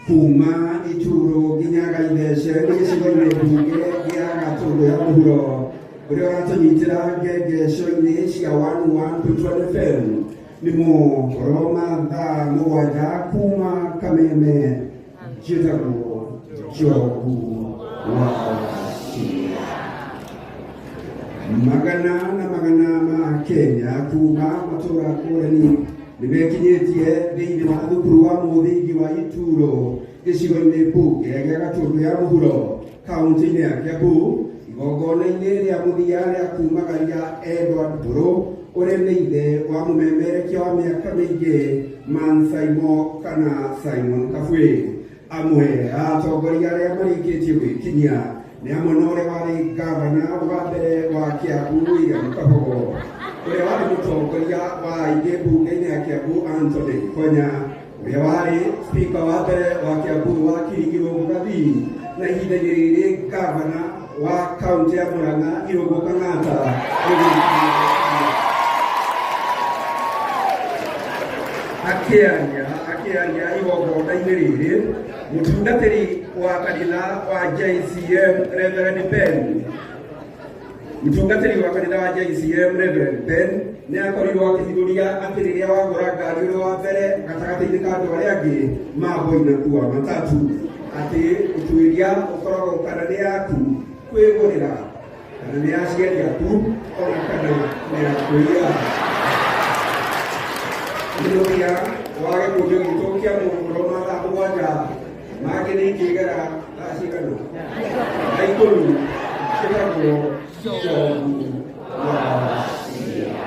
kuma ituro ginyaga ideshe n'igisigo ibuge giyaga turo ya muhuro uri waratonyitira gegesho ineshi ya 101.1 FM ni mu Roma da muwaja kuma kameme jitago jogu wa magana ma Kenya kuma matura kurani nibekinyetie thĩinĩ wa thukuru wa mũthingi wa Ituro gĩcigo-inĩ kĩu gĩa Gatũndũ ya mũhuro kaunti-inĩ ya Kiambu igongona-inĩ rĩa mũthia rĩa kumagaria Edward Mburu ũrĩa nĩ ithe wa mũmemerekia wa mĩaka mĩingĩ Mansaimo kana Simon Kabwe. Amwe a atongoria arĩa marĩkĩtie gwĩkinyia nĩ amwe na ũrĩa warĩ gavana wa mbere wa Kiambu William Kabogo, ũrĩa warĩ mũtongoria wa aingĩ mbunge-inĩ ya Kiambu Anthony Konya, ũrĩa warĩ spika wa mbere wa Kiambu wa Kirigiro Mugathi, na ihinda-inĩ rĩrĩ gavana wa kaunti ya Murang'a Irũngũ Kang'ata. Akĩaria igongona-inĩ rĩrĩ, mũtungatĩri wa kanitha wa JCM Reverend Ben nĩ akorirwo akĩhithũria atĩ rĩrĩa wagũra ngari ũrĩ wa mbere gatagatĩ-inĩ ka andũ arĩa angĩ mambo-inĩ kuwa matatu atĩ ũtuĩria ũkoragwo kana nĩ yaku kwĩgũrĩra kana nĩ aciari aku ona kana nĩ yakũiya. Mũthia wa gĩkũnjũ gitũ kĩa mũhuro mathaa mũgwanja mangĩ nĩ kĩgera thaa cigana na ikũmi kĩgagwo